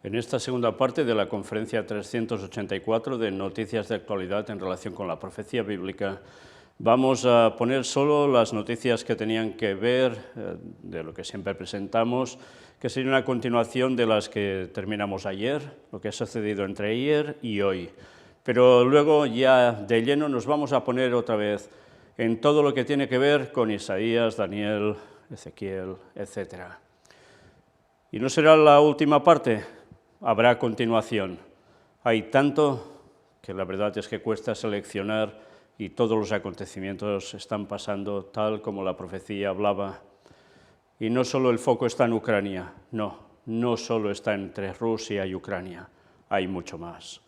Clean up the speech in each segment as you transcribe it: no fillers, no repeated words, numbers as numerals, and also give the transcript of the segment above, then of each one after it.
En esta segunda parte de la conferencia 384 de Noticias de Actualidad en relación con la profecía bíblica, vamos a poner solo las noticias que tenían que ver, de lo que siempre presentamos, que sería una continuación de las que terminamos ayer, lo que ha sucedido entre ayer y hoy. Pero luego ya de lleno nos vamos a poner otra vez en todo lo que tiene que ver con Isaías, Daniel, Ezequiel, etc. Y no será la última parte, habrá continuación. Hay tanto que la verdad es que cuesta seleccionar y todos los acontecimientos están pasando tal como la profecía hablaba. Y no solo el foco está en Ucrania, no solo está entre Rusia y Ucrania, hay mucho más.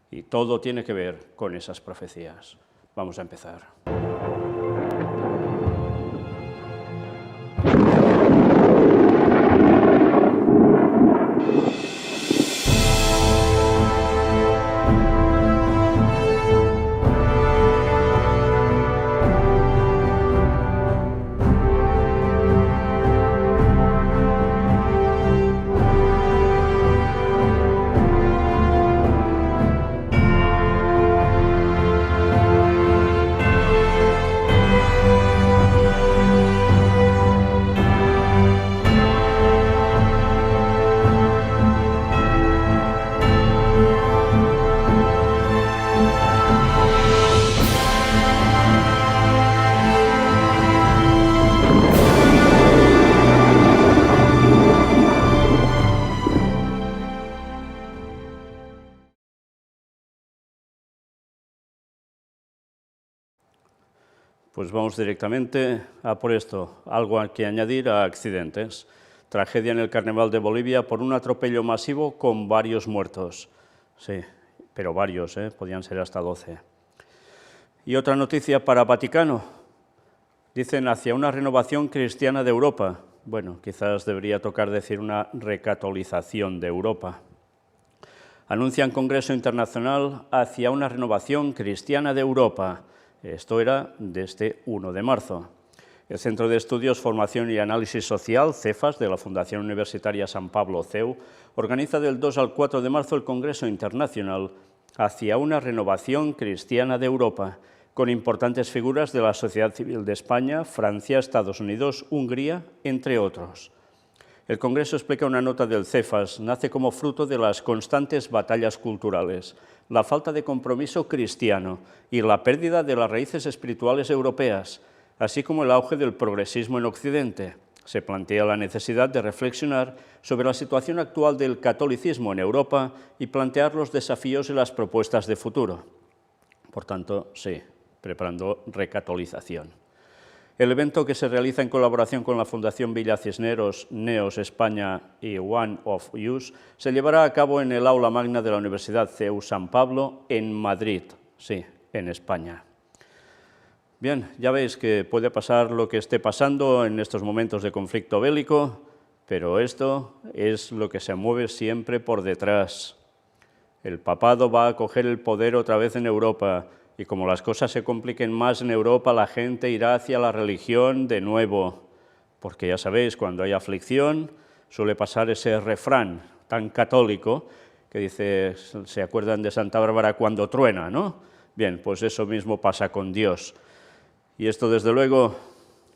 Y todo tiene que ver con esas profecías. Vamos a empezar. Pues vamos directamente a por esto, algo que añadir a accidentes. Tragedia en el Carnaval de Bolivia por un atropello masivo con varios muertos. Sí, pero varios, podían ser hasta 12. Y otra noticia para Vaticano. Dicen hacia una renovación cristiana de Europa. Bueno, quizás debería tocar decir una recatolización de Europa. Anuncian Congreso Internacional hacia una renovación cristiana de Europa. Esto era desde 1 de marzo. El Centro de Estudios, Formación y Análisis Social, CEFAS, de la Fundación Universitaria San Pablo, CEU, organiza del 2 al 4 de marzo el Congreso Internacional hacia una renovación cristiana de Europa, con importantes figuras de la sociedad civil de España, Francia, Estados Unidos, Hungría, entre otros. El Congreso, explica una nota del CEFAS, nace como fruto de las constantes batallas culturales, la falta de compromiso cristiano y la pérdida de las raíces espirituales europeas, así como el auge del progresismo en Occidente. Se plantea la necesidad de reflexionar sobre la situación actual del catolicismo en Europa y plantear los desafíos y las propuestas de futuro. Por tanto, sí, preparando recatolización. El evento, que se realiza en colaboración con la Fundación Villa Cisneros, NEOS España y One of Use, se llevará a cabo en el aula magna de la Universidad CEU San Pablo en Madrid, sí, en España. Bien, ya veis que puede pasar lo que esté pasando en estos momentos de conflicto bélico, pero esto es lo que se mueve siempre por detrás. El papado va a coger el poder otra vez en Europa, y como las cosas se compliquen más en Europa, la gente irá hacia la religión de nuevo, porque ya sabéis, cuando hay aflicción suele pasar ese refrán tan católico que dice, ¿se acuerdan de Santa Bárbara cuando truena, no? Bien, pues eso mismo pasa con Dios. Y esto, desde luego,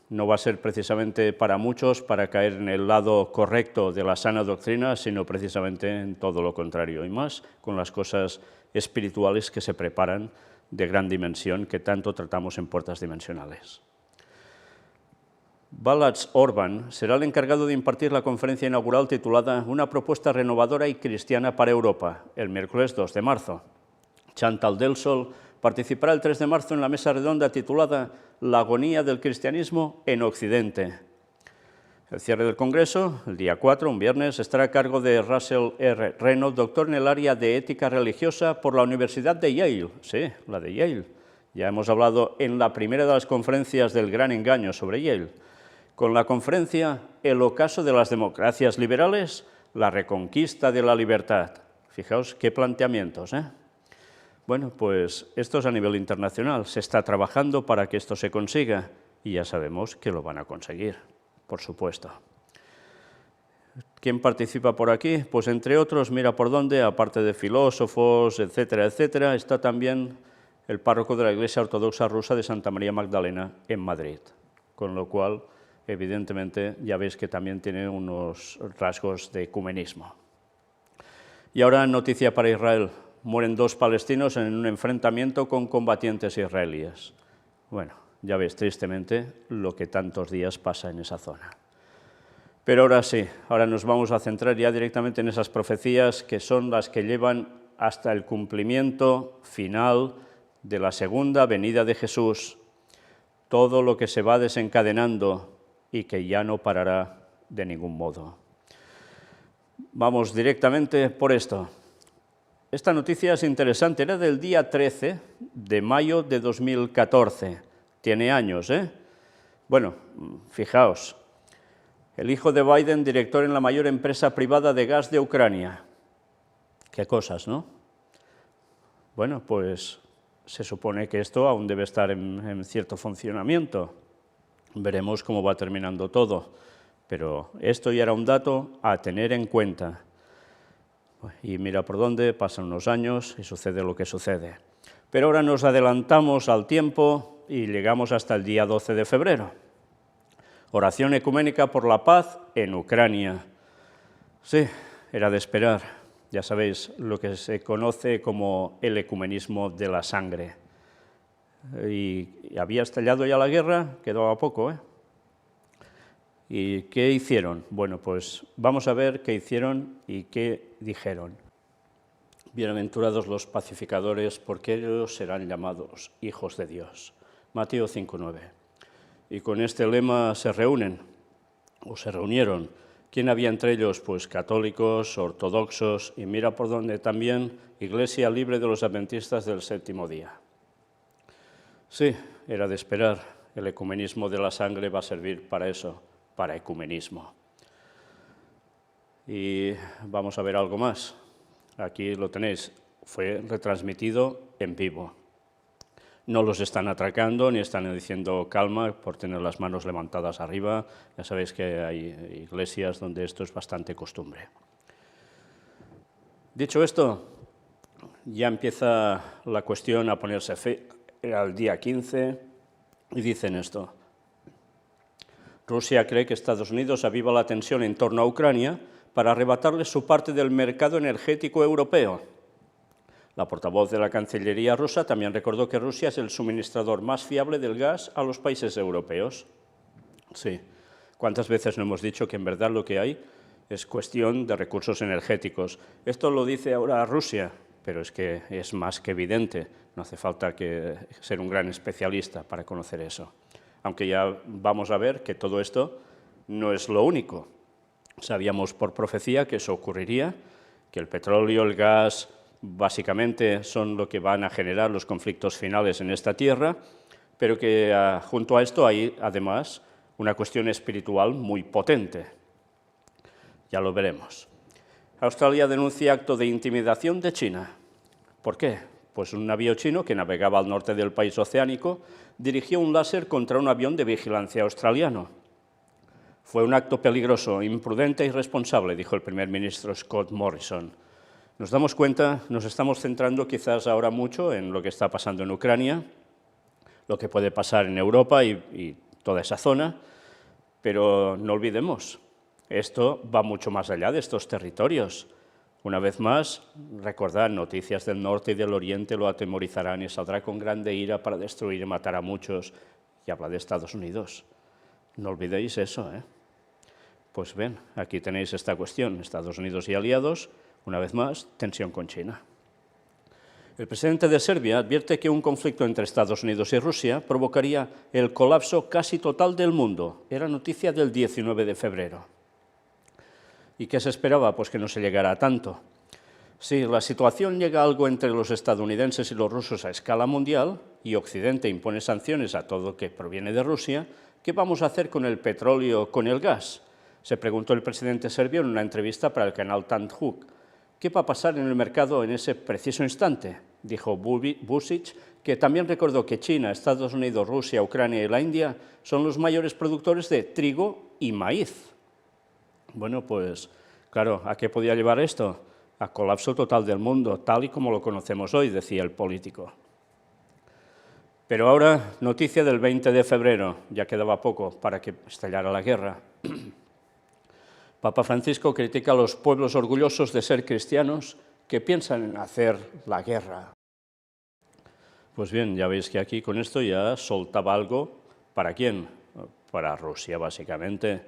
no va a ser precisamente para muchos para caer en el lado correcto de la sana doctrina, sino precisamente en todo lo contrario, y más con las cosas espirituales que se preparan de gran dimensión que tanto tratamos en Puertas Dimensionales. Balázs Orbán será el encargado de impartir la conferencia inaugural titulada Una propuesta renovadora y cristiana para Europa, el miércoles 2 de marzo. Chantal Delsol participará el 3 de marzo en la mesa redonda titulada La agonía del cristianismo en Occidente. El cierre del Congreso, el día 4, un viernes, estará a cargo de Russell R. Reynolds, doctor en el área de ética religiosa por la Universidad de Yale. Sí, la de Yale. Ya hemos hablado en la primera de las conferencias del gran engaño sobre Yale. Con la conferencia El ocaso de las democracias liberales, la reconquista de la libertad. Fijaos qué planteamientos, ¿eh? Bueno, pues esto es a nivel internacional. Se está trabajando para que esto se consiga y ya sabemos que lo van a conseguir. Por supuesto. ¿Quién participa por aquí? Pues entre otros, mira por dónde, aparte de filósofos, etcétera, etcétera, está también el párroco de la Iglesia Ortodoxa Rusa de Santa María Magdalena en Madrid, con lo cual, evidentemente, ya veis que también tiene unos rasgos de ecumenismo. Y ahora noticia para Israel, mueren 2 palestinos en un enfrentamiento con combatientes israelíes. Bueno, ya veis tristemente lo que tantos días pasa en esa zona. Pero ahora sí, ahora nos vamos a centrar ya directamente en esas profecías que son las que llevan hasta el cumplimiento final de la segunda venida de Jesús, todo lo que se va desencadenando y que ya no parará de ningún modo. Vamos directamente por esto. Esta noticia es interesante, era del día 13 de mayo de 2014, tiene años, ¿eh? Bueno, fijaos. El hijo de Biden, director en la mayor empresa privada de gas de Ucrania. Qué cosas, ¿no? Bueno, pues se supone que esto aún debe estar en cierto funcionamiento. Veremos cómo va terminando todo. Pero esto ya era un dato a tener en cuenta. Y mira por dónde, pasan unos años y sucede lo que sucede. Pero ahora nos adelantamos al tiempo y llegamos hasta el día 12 de febrero. Oración ecuménica por la paz en Ucrania. Sí, era de esperar. Ya sabéis, lo que se conoce como el ecumenismo de la sangre. Y había estallado ya la guerra, quedaba poco, ¿eh? ¿Y qué hicieron? Bueno, pues vamos a ver qué hicieron y qué dijeron. Bienaventurados los pacificadores, porque ellos serán llamados hijos de Dios. Mateo 5:9. Y con este lema se reúnen, o se reunieron. ¿Quién había entre ellos? Pues católicos, ortodoxos, y mira por dónde también, Iglesia Libre de los Adventistas del Séptimo Día. Sí, era de esperar, el ecumenismo de la sangre va a servir para eso, para ecumenismo. Y vamos a ver algo más. Aquí lo tenéis, fue retransmitido en vivo. No los están atracando ni están diciendo calma por tener las manos levantadas arriba. Ya sabéis que hay iglesias donde esto es bastante costumbre. Dicho esto, ya empieza la cuestión a ponerse fe. Era el día 15 y dicen esto. Rusia cree que Estados Unidos aviva la tensión en torno a Ucrania para arrebatarle su parte del mercado energético europeo. La portavoz de la Cancillería rusa también recordó que Rusia es el suministrador más fiable del gas a los países europeos. Sí, ¿cuántas veces no hemos dicho que en verdad lo que hay es cuestión de recursos energéticos? Esto lo dice ahora Rusia, pero es que es más que evidente, no hace falta ser un gran especialista para conocer eso. Aunque ya vamos a ver que todo esto no es lo único. Sabíamos por profecía que eso ocurriría, que el petróleo, el gas, básicamente son lo que van a generar los conflictos finales en esta tierra, pero que junto a esto hay además una cuestión espiritual muy potente. Ya lo veremos. Australia denuncia acto de intimidación de China. ¿Por qué? Pues un navío chino que navegaba al norte del país oceánico dirigió un láser contra un avión de vigilancia australiano. Fue un acto peligroso, imprudente e irresponsable, dijo el primer ministro Scott Morrison. Nos damos cuenta, nos estamos centrando quizás ahora mucho en lo que está pasando en Ucrania, lo que puede pasar en Europa y toda esa zona, pero no olvidemos, esto va mucho más allá de estos territorios. Una vez más, recordad, noticias del norte y del oriente lo atemorizarán y saldrá con grande ira para destruir y matar a muchos. Y habla de Estados Unidos. No olvidéis eso, ¿eh? Pues ven, aquí tenéis esta cuestión, Estados Unidos y aliados, una vez más, tensión con China. El presidente de Serbia advierte que un conflicto entre Estados Unidos y Rusia provocaría el colapso casi total del mundo. Era noticia del 19 de febrero. ¿Y qué se esperaba? Pues que no se llegara a tanto. Si la situación llega a algo entre los estadounidenses y los rusos a escala mundial, y Occidente impone sanciones a todo lo que proviene de Rusia, ¿qué vamos a hacer con el petróleo, con el gas? Se preguntó el presidente serbio en una entrevista para el canal Tanjug. ¿Qué va a pasar en el mercado en ese preciso instante? Dijo Vučić, que también recordó que China, Estados Unidos, Rusia, Ucrania y la India son los mayores productores de trigo y maíz. Bueno, pues claro, ¿a qué podía llevar esto? A colapso total del mundo, tal y como lo conocemos hoy, decía el político. Pero ahora, noticia del 20 de febrero, ya quedaba poco para que estallara la guerra. Papa Francisco critica a los pueblos orgullosos de ser cristianos que piensan en hacer la guerra. Pues bien, ya veis que aquí con esto ya soltaba algo. ¿Para quién? Para Rusia, básicamente,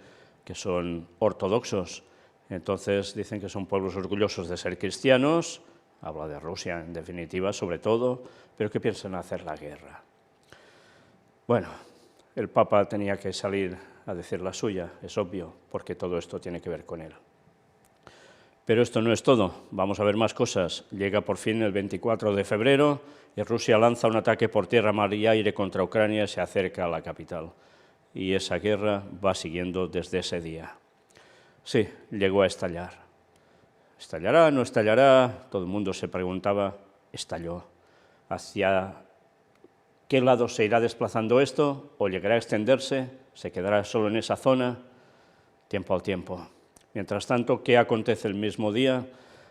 que son ortodoxos. Entonces dicen que son pueblos orgullosos de ser cristianos, habla de Rusia en definitiva sobre todo, pero que piensan hacer la guerra. Bueno, el Papa tenía que salir a decir la suya, es obvio, porque todo esto tiene que ver con él. Pero esto no es todo, vamos a ver más cosas. Llega por fin el 24 de febrero y Rusia lanza un ataque por tierra, mar y aire contra Ucrania y se acerca a la capital. Y esa guerra va siguiendo desde ese día. Sí, llegó a estallar. ¿Estallará? ¿No estallará? Todo el mundo se preguntaba, estalló. ¿Hacia qué lado se irá desplazando esto? ¿O llegará a extenderse? ¿Se quedará solo en esa zona? Tiempo al tiempo. Mientras tanto, ¿qué acontece el mismo día?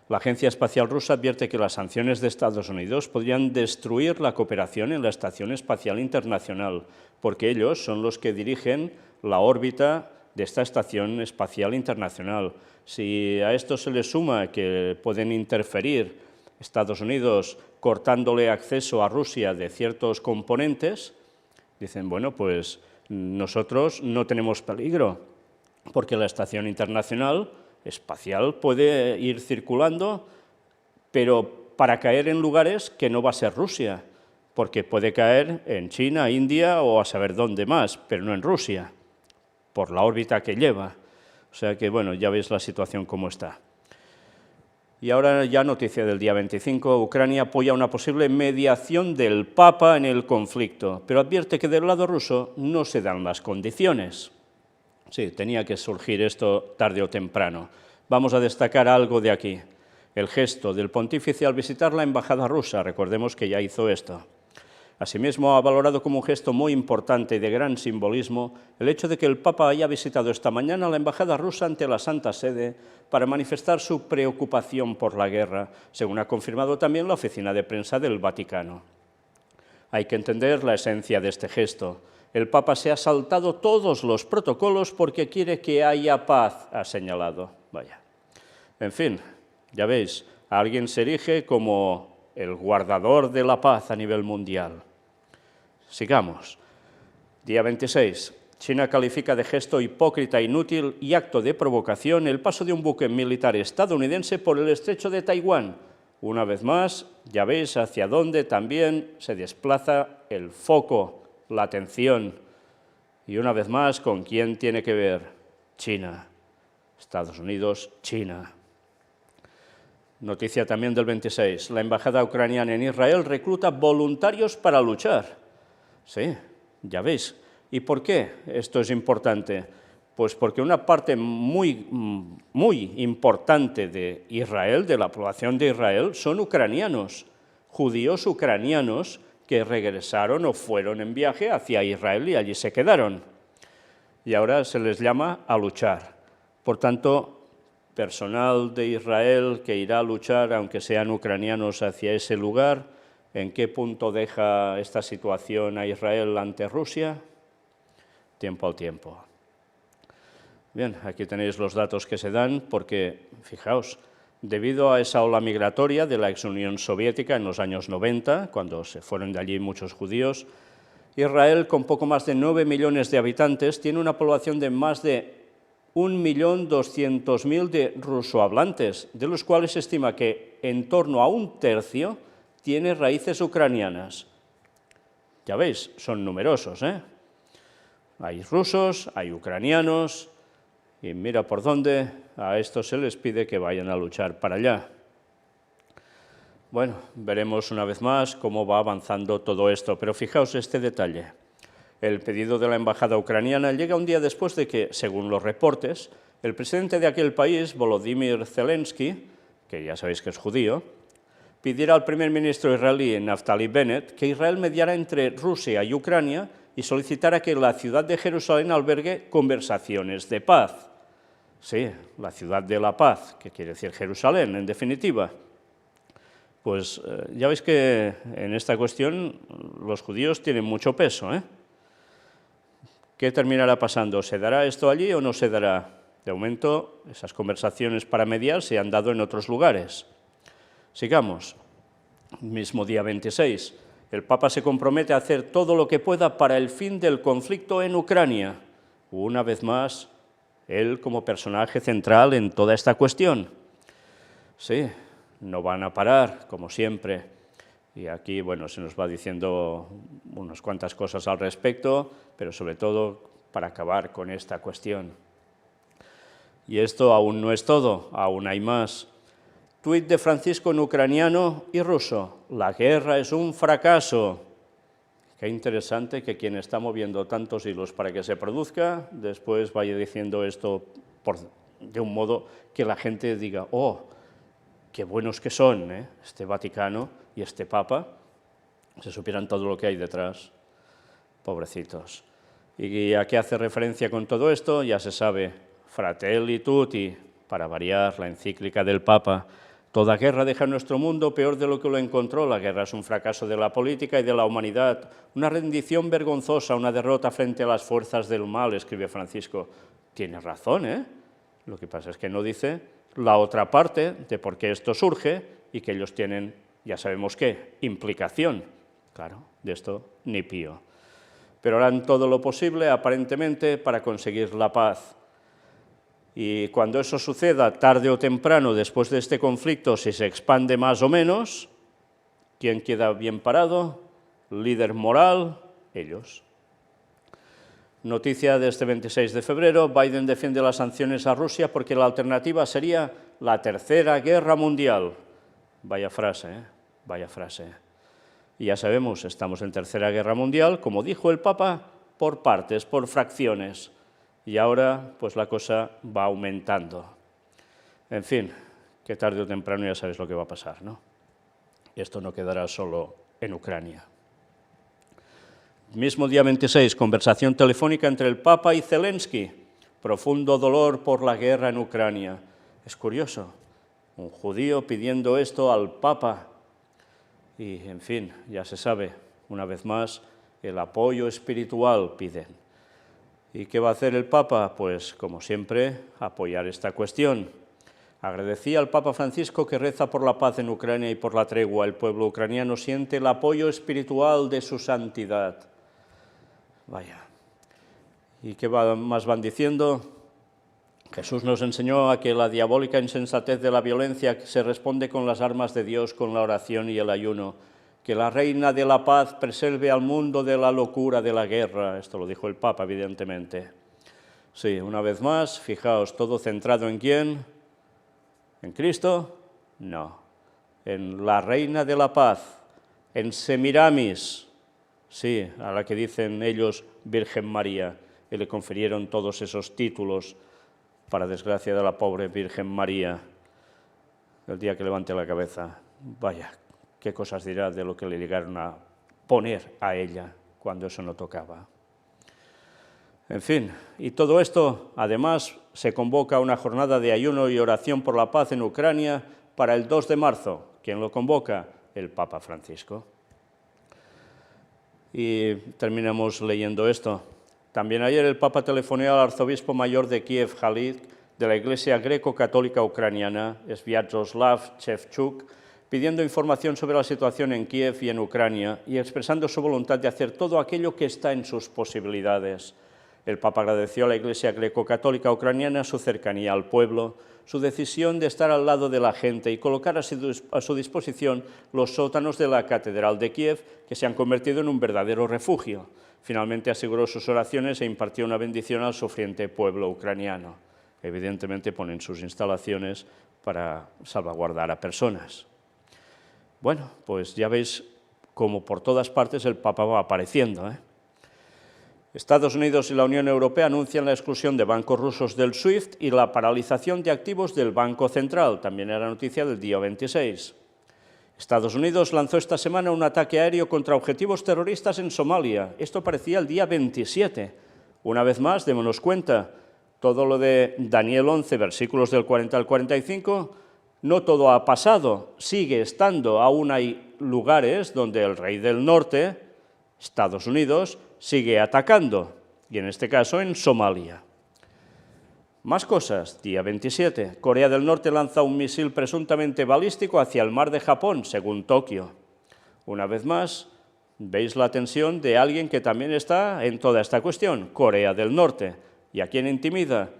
La Agencia Espacial Rusa advierte que las sanciones de Estados Unidos podrían destruir la cooperación en la Estación Espacial Internacional, porque ellos son los que dirigen la órbita de esta Estación Espacial Internacional. Si a esto se le suma que pueden interferir Estados Unidos cortándole acceso a Rusia de ciertos componentes, dicen, bueno, pues nosotros no tenemos peligro, porque la Estación Internacional Espacial puede ir circulando, pero para caer en lugares que no va a ser Rusia, porque puede caer en China, India o a saber dónde más, pero no en Rusia, por la órbita que lleva. O sea que, bueno, ya veis la situación cómo está. Y ahora ya noticia del día 25, Ucrania apoya una posible mediación del Papa en el conflicto, pero advierte que del lado ruso no se dan las condiciones. Sí, tenía que surgir esto tarde o temprano. Vamos a destacar algo de aquí. El gesto del pontífice al visitar la embajada rusa, recordemos que ya hizo esto. Asimismo, ha valorado como un gesto muy importante y de gran simbolismo el hecho de que el Papa haya visitado esta mañana la embajada rusa ante la Santa Sede para manifestar su preocupación por la guerra, según ha confirmado también la oficina de prensa del Vaticano. Hay que entender la esencia de este gesto. El Papa se ha saltado todos los protocolos porque quiere que haya paz, ha señalado. Vaya. En fin, ya veis, alguien se erige como el guardador de la paz a nivel mundial. Sigamos. Día 26. China califica de gesto hipócrita, inútil y acto de provocación el paso de un buque militar estadounidense por el estrecho de Taiwán. Una vez más, ya veis hacia dónde también se desplaza el foco, la atención. Y una vez más, ¿con quién tiene que ver? China. Estados Unidos, China. Noticia también del 26. La embajada ucraniana en Israel recluta voluntarios para luchar. Sí, ya veis. ¿Y por qué esto es importante? Pues porque una parte muy importante de Israel, de la población de Israel, son ucranianos, judíos ucranianos que regresaron o fueron en viaje hacia Israel y allí se quedaron. Y ahora se les llama a luchar. Por tanto, personal de Israel que irá a luchar, aunque sean ucranianos, hacia ese lugar, ¿en qué punto deja esta situación a Israel ante Rusia? Tiempo al tiempo. Bien, aquí tenéis los datos que se dan, porque, fijaos, debido a esa ola migratoria de la ex Unión Soviética en los años 90, cuando se fueron de allí muchos judíos, Israel, con poco más de 9 millones de habitantes, tiene una población de más de 1.200.000 de rusohablantes, de los cuales se estima que en torno a un tercio tiene raíces ucranianas. Ya veis, son numerosos, ¿eh? Hay rusos, hay ucranianos, y mira por dónde a estos se les pide que vayan a luchar para allá. Bueno, veremos una vez más cómo va avanzando todo esto, pero fijaos este detalle. El pedido de la embajada ucraniana llega un día después de que, según los reportes, el presidente de aquel país, Volodymyr Zelensky, que ya sabéis que es judío, pidiera al primer ministro israelí, Naftali Bennett, que Israel mediara entre Rusia y Ucrania y solicitara que la ciudad de Jerusalén albergue conversaciones de paz. Sí, la ciudad de la paz, que quiere decir Jerusalén, en definitiva. Pues ya veis que en esta cuestión los judíos tienen mucho peso, ¿eh? ¿Qué terminará pasando? ¿Se dará esto allí o no se dará? De momento, esas conversaciones para mediar se han dado en otros lugares. Sigamos. Mismo día 26, el Papa se compromete a hacer todo lo que pueda para el fin del conflicto en Ucrania. Una vez más, él como personaje central en toda esta cuestión. Sí, no van a parar, como siempre. Y aquí, bueno, se nos va diciendo unas cuantas cosas al respecto, pero sobre todo para acabar con esta cuestión. Y esto aún no es todo, aún hay más. Tuit de Francisco en ucraniano y ruso. La guerra es un fracaso. Qué interesante que quien está moviendo tantos hilos para que se produzca, después vaya diciendo esto de un modo que la gente diga, oh, qué buenos que son, este Vaticano y este Papa, se supieran todo lo que hay detrás, pobrecitos. ¿Y a qué hace referencia con todo esto? Ya se sabe, Fratelli Tutti, para variar, la encíclica del Papa. Toda guerra deja nuestro mundo peor de lo que lo encontró. La guerra es un fracaso de la política y de la humanidad, una rendición vergonzosa, una derrota frente a las fuerzas del mal, escribe Francisco. Tiene razón, ¿eh? Lo que pasa es que no dice la otra parte de por qué esto surge y que ellos tienen, ya sabemos qué, implicación. Claro, de esto ni pío. Pero harán todo lo posible, aparentemente, para conseguir la paz. Y cuando eso suceda, tarde o temprano, después de este conflicto, si se expande más o menos, ¿quién queda bien parado? Líder moral, ellos. Noticia de este 26 de febrero, Biden defiende las sanciones a Rusia porque la alternativa sería la Tercera Guerra Mundial. Vaya frase, ¿eh? Vaya frase. Y ya sabemos, estamos en Tercera Guerra Mundial, como dijo el Papa, por partes, por fracciones. Y ahora, pues la cosa va aumentando. En fin, que tarde o temprano ya sabéis lo que va a pasar, ¿no? Esto no quedará solo en Ucrania. Mismo día 26, conversación telefónica entre el Papa y Zelensky. Profundo dolor por la guerra en Ucrania. Es curioso, un judío pidiendo esto al Papa. Y, en fin, ya se sabe, una vez más, el apoyo espiritual piden. ¿Y qué va a hacer el Papa? Pues, como siempre, apoyar esta cuestión. Agradecía al Papa Francisco que reza por la paz en Ucrania y por la tregua. El pueblo ucraniano siente el apoyo espiritual de su santidad. Vaya. ¿Y qué más van diciendo? Jesús nos enseñó a que la diabólica insensatez de la violencia se responde con las armas de Dios, con la oración y el ayuno. Que la reina de la paz preserve al mundo de la locura de la guerra. Esto lo dijo el Papa, evidentemente. Sí, una vez más, fijaos, ¿todo centrado en quién? ¿En Cristo? No. En la reina de la paz, en Semiramis, sí, a la que dicen ellos Virgen María, y le confirieron todos esos títulos, para desgracia de la pobre Virgen María, el día que levante la cabeza. Vaya, qué cosas dirá de lo que le llegaron a poner a ella cuando eso no tocaba. En fin, y todo esto, además, se convoca una jornada de ayuno y oración por la paz en Ucrania para el 2 de marzo. ¿Quién lo convoca? El Papa Francisco. Y terminamos leyendo esto. También ayer el Papa telefoneó al arzobispo mayor de Kiev, Jalid, de la Iglesia Greco-Católica Ucraniana, Sviatoslav Shevchuk, pidiendo información sobre la situación en Kiev y en Ucrania y expresando su voluntad de hacer todo aquello que está en sus posibilidades. El Papa agradeció a la Iglesia Greco-Católica Ucraniana su cercanía al pueblo, su decisión de estar al lado de la gente y colocar a su disposición los sótanos de la Catedral de Kiev, que se han convertido en un verdadero refugio. Finalmente aseguró sus oraciones e impartió una bendición al sufriente pueblo ucraniano. Evidentemente ponen sus instalaciones para salvaguardar a personas. Bueno, pues ya veis cómo por todas partes el Papa va apareciendo, Estados Unidos y la Unión Europea anuncian la exclusión de bancos rusos del SWIFT y la paralización de activos del Banco Central, también era noticia del día 26. Estados Unidos lanzó esta semana un ataque aéreo contra objetivos terroristas en Somalia. Esto parecía el día 27. Una vez más, démonos cuenta, todo lo de Daniel 11, versículos del 40 al 45, no todo ha pasado, sigue estando. Aún hay lugares donde el rey del norte, Estados Unidos, sigue atacando, y en este caso en Somalia. Más cosas. Día 27. Corea del Norte lanza un misil presuntamente balístico hacia el mar de Japón, según Tokio. Una vez más, veis la tensión de alguien que también está en toda esta cuestión, Corea del Norte. ¿Y a quién intimida?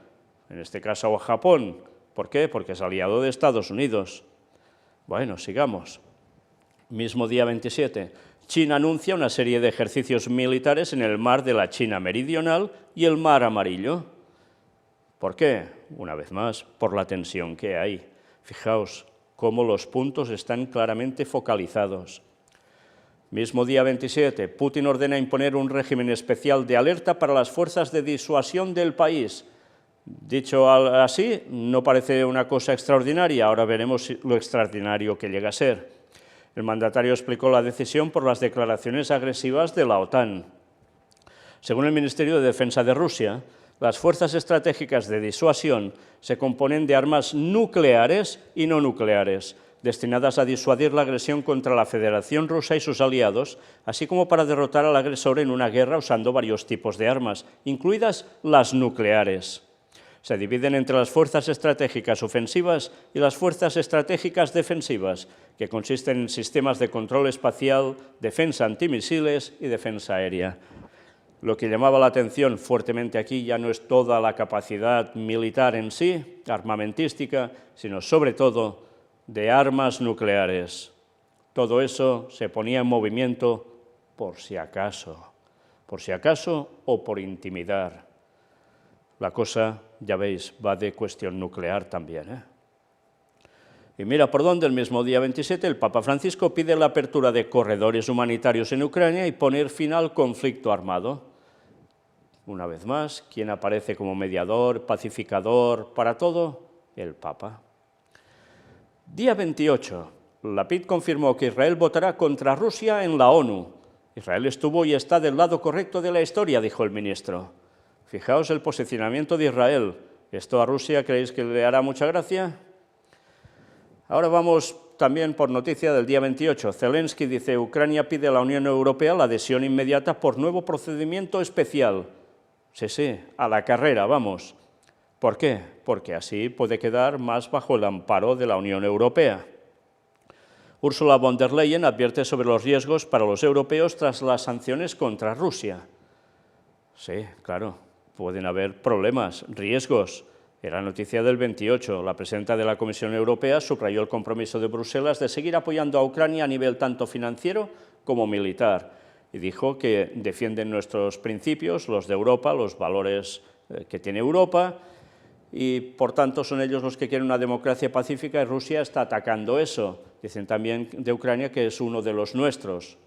En este caso a Japón. ¿Por qué? Porque es aliado de Estados Unidos. Bueno, sigamos. Mismo día 27. China anuncia una serie de ejercicios militares en el mar de la China Meridional y el Mar Amarillo. ¿Por qué? Una vez más, por la tensión que hay. Fijaos cómo los puntos están claramente focalizados. Mismo día 27, Putin ordena imponer un régimen especial de alerta para las fuerzas de disuasión del país. Dicho así, no parece una cosa extraordinaria, ahora veremos lo extraordinario que llega a ser. El mandatario explicó la decisión por las declaraciones agresivas de la OTAN. Según el Ministerio de Defensa de Rusia, las fuerzas estratégicas de disuasión se componen de armas nucleares y no nucleares, destinadas a disuadir la agresión contra la Federación Rusa y sus aliados, así como para derrotar al agresor en una guerra usando varios tipos de armas, incluidas las nucleares. Se dividen entre las fuerzas estratégicas ofensivas y las fuerzas estratégicas defensivas, que consisten en sistemas de control espacial, defensa antimisiles y defensa aérea. Lo que llamaba la atención fuertemente aquí ya no es toda la capacidad militar en sí, armamentística, sino sobre todo de armas nucleares. Todo eso se ponía en movimiento por si acaso o por intimidar. La cosa, ya veis, va de cuestión nuclear también, Y mira por dónde el mismo día 27 el Papa Francisco pide la apertura de corredores humanitarios en Ucrania y poner fin al conflicto armado. Una vez más, ¿quién aparece como mediador, pacificador, para todo? El Papa. Día 28. Lapid confirmó que Israel votará contra Rusia en la ONU. Israel estuvo y está del lado correcto de la historia, dijo el ministro. Fijaos el posicionamiento de Israel. ¿Esto a Rusia creéis que le hará mucha gracia? Ahora vamos también por noticia del día 28. Zelensky dice, Ucrania pide a la Unión Europea la adhesión inmediata por nuevo procedimiento especial. Sí, a la carrera, vamos. ¿Por qué? Porque así puede quedar más bajo el amparo de la Unión Europea. Ursula von der Leyen advierte sobre los riesgos para los europeos tras las sanciones contra Rusia. Sí, claro, pueden haber problemas, riesgos. Era noticia del 28. La presidenta de la Comisión Europea subrayó el compromiso de Bruselas de seguir apoyando a Ucrania a nivel tanto financiero como militar. Y dijo que defienden nuestros principios, los de Europa, los valores que tiene Europa, y por tanto son ellos los que quieren una democracia pacífica y Rusia está atacando eso. Dicen también de Ucrania que es uno de los nuestros.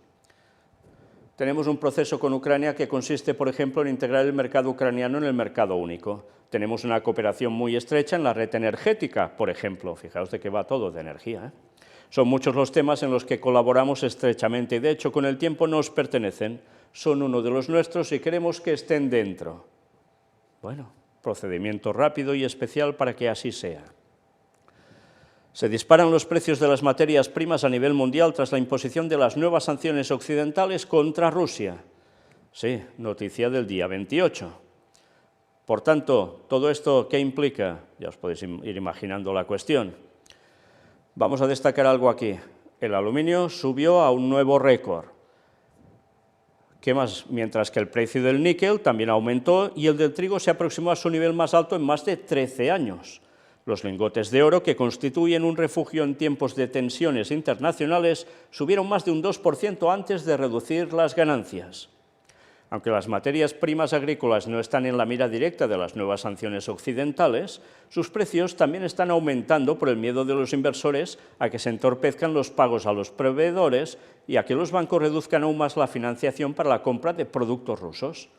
Tenemos un proceso con Ucrania que consiste, por ejemplo, en integrar el mercado ucraniano en el mercado único. Tenemos una cooperación muy estrecha en la red energética, por ejemplo. Fijaos de qué va todo, de energía, Son muchos los temas en los que colaboramos estrechamente y, de hecho, con el tiempo nos pertenecen. Son uno de los nuestros y queremos que estén dentro. Bueno, procedimiento rápido y especial para que así sea. Se disparan los precios de las materias primas a nivel mundial tras la imposición de las nuevas sanciones occidentales contra Rusia. Sí, noticia del día 28. Por tanto, ¿todo esto qué implica? Ya os podéis ir imaginando la cuestión. Vamos a destacar algo aquí. El aluminio subió a un nuevo récord. ¿Qué más? Mientras que el precio del níquel también aumentó y el del trigo se aproximó a su nivel más alto en más de 13 años. Los lingotes de oro, que constituyen un refugio en tiempos de tensiones internacionales, subieron más de un 2% antes de reducir las ganancias. Aunque las materias primas agrícolas no están en la mira directa de las nuevas sanciones occidentales, sus precios también están aumentando por el miedo de los inversores a que se entorpezcan los pagos a los proveedores y a que los bancos reduzcan aún más la financiación para la compra de productos rusos.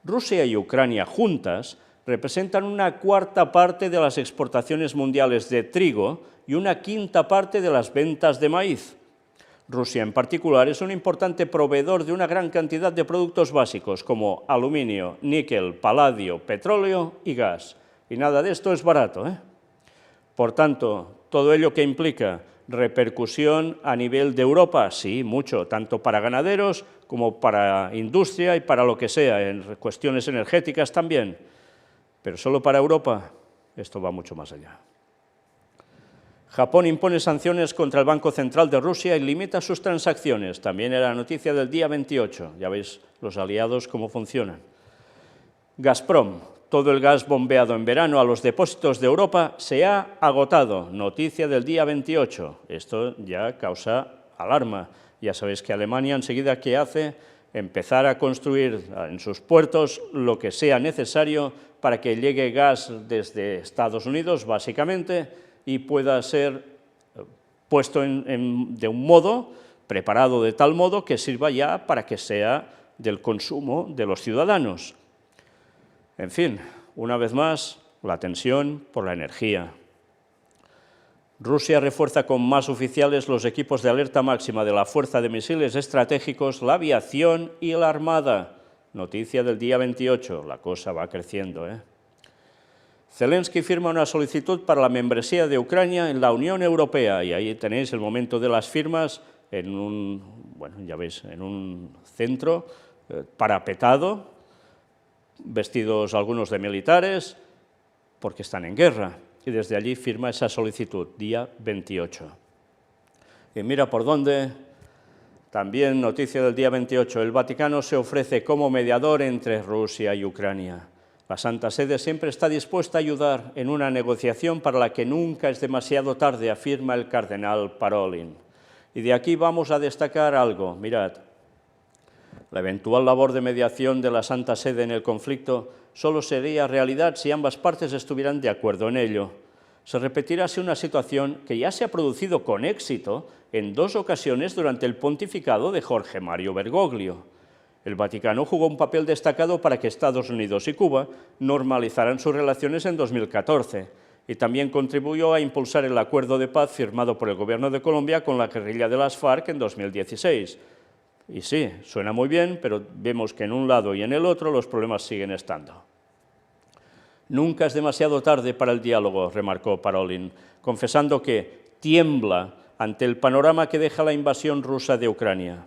Rusia y Ucrania juntas representan una cuarta parte de las exportaciones mundiales de trigo y una quinta parte de las ventas de maíz. Rusia, en particular, es un importante proveedor de una gran cantidad de productos básicos como aluminio, níquel, paladio, petróleo y gas. Y nada de esto es barato, ¿eh? Por tanto, todo ello que implica repercusión a nivel de Europa, sí, mucho, tanto para ganaderos como para industria y para lo que sea, en cuestiones energéticas también. Pero solo para Europa, esto va mucho más allá. Japón impone sanciones contra el Banco Central de Rusia y limita sus transacciones. También era noticia del día 28. Ya veis los aliados cómo funcionan. Gazprom, todo el gas bombeado en verano a los depósitos de Europa se ha agotado. Noticia del día 28. Esto ya causa alarma. Ya sabéis que Alemania enseguida, ¿qué hace? Empezar a construir en sus puertos lo que sea necesario para que llegue gas desde Estados Unidos, básicamente, y pueda ser puesto de un modo, preparado de tal modo que sirva ya para que sea del consumo de los ciudadanos. En fin, una vez más, la tensión por la energía. Rusia refuerza con más oficiales los equipos de alerta máxima de la Fuerza de Misiles Estratégicos, la aviación y la Armada. Noticia del día 28, la cosa va creciendo, ¿eh? Zelensky firma una solicitud para la membresía de Ucrania en la Unión Europea y ahí tenéis el momento de las firmas en un centro parapetado, vestidos algunos de militares, porque están en guerra, y desde allí firma esa solicitud, día 28. Y mira por dónde, también noticia del día 28, el Vaticano se ofrece como mediador entre Rusia y Ucrania. La Santa Sede siempre está dispuesta a ayudar en una negociación para la que nunca es demasiado tarde, afirma el cardenal Parolin. Y de aquí vamos a destacar algo, mirad. La eventual labor de mediación de la Santa Sede en el conflicto solo sería realidad si ambas partes estuvieran de acuerdo en ello. Se repetirá así una situación que ya se ha producido con éxito en 2 ocasiones durante el pontificado de Jorge Mario Bergoglio. El Vaticano jugó un papel destacado para que Estados Unidos y Cuba normalizaran sus relaciones en 2014 y también contribuyó a impulsar el acuerdo de paz firmado por el gobierno de Colombia con la guerrilla de las FARC en 2016. Y sí, suena muy bien, pero vemos que en un lado y en el otro los problemas siguen estando. Nunca es demasiado tarde para el diálogo, remarcó Parolin, confesando que tiembla ante el panorama que deja la invasión rusa de Ucrania.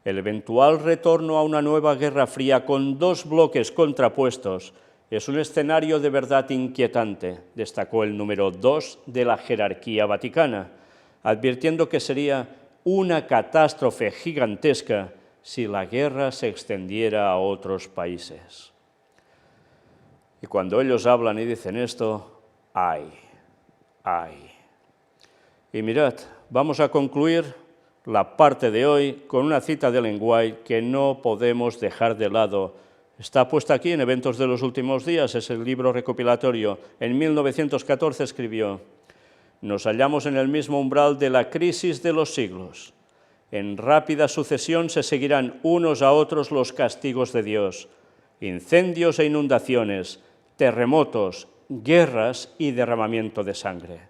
El eventual retorno a una nueva guerra fría con 2 bloques contrapuestos es un escenario de verdad inquietante, destacó el número 2 de la jerarquía vaticana, advirtiendo que sería una catástrofe gigantesca si la guerra se extendiera a otros países. Y cuando ellos hablan y dicen esto, ¡ay! ¡ay! Y mirad, vamos a concluir la parte de hoy con una cita de Ellen White que no podemos dejar de lado. Está puesta aquí en Eventos de los Últimos Días, es el libro recopilatorio. En 1914 escribió: «Nos hallamos en el mismo umbral de la crisis de los siglos. En rápida sucesión se seguirán unos a otros los castigos de Dios, incendios e inundaciones, terremotos, guerras y derramamiento de sangre».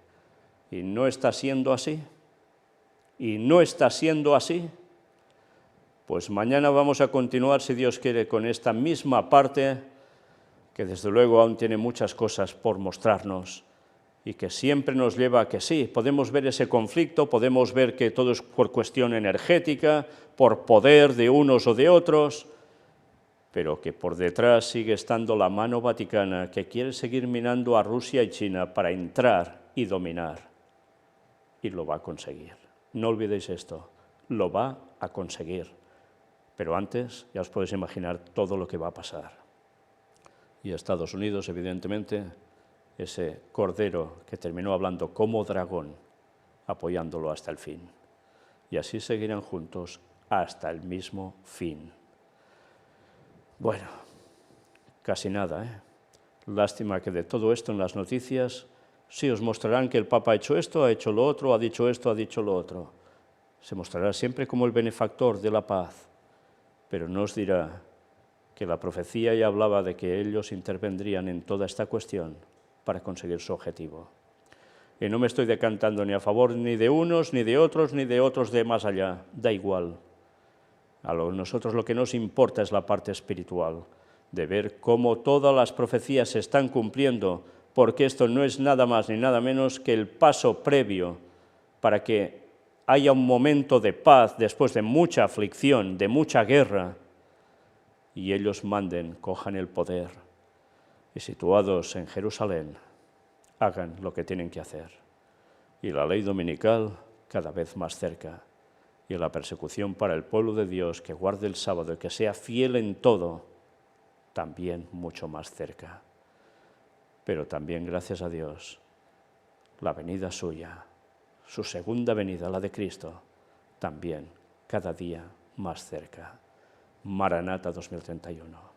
¿Y no está siendo así? ¿Y no está siendo así? Pues mañana vamos a continuar, si Dios quiere, con esta misma parte, que desde luego aún tiene muchas cosas por mostrarnos y que siempre nos lleva a que sí, podemos ver ese conflicto, podemos ver que todo es por cuestión energética, por poder de unos o de otros, pero que por detrás sigue estando la mano vaticana que quiere seguir minando a Rusia y China para entrar y dominar. Y lo va a conseguir. No olvidéis esto, lo va a conseguir. Pero antes ya os podéis imaginar todo lo que va a pasar. Y Estados Unidos, evidentemente, ese cordero que terminó hablando como dragón, apoyándolo hasta el fin. Y así seguirán juntos hasta el mismo fin. Bueno, casi nada, ¿eh? Lástima que de todo esto en las noticias sí os mostrarán que el Papa ha hecho esto, ha hecho lo otro, ha dicho esto, ha dicho lo otro. Se mostrará siempre como el benefactor de la paz, pero no os dirá que la profecía ya hablaba de que ellos intervendrían en toda esta cuestión para conseguir su objetivo. Y no me estoy decantando ni a favor ni de unos, ni de otros de más allá. Da igual. Nosotros lo que nos importa es la parte espiritual, de ver cómo todas las profecías se están cumpliendo, porque esto no es nada más ni nada menos que el paso previo para que haya un momento de paz después de mucha aflicción, de mucha guerra, y ellos cojan el poder y situados en Jerusalén, hagan lo que tienen que hacer. Y la ley dominical cada vez más cerca, y la persecución para el pueblo de Dios que guarde el sábado y que sea fiel en todo, también mucho más cerca. Pero también, gracias a Dios, la venida suya, su segunda venida, la de Cristo, también cada día más cerca. Maranata 2031.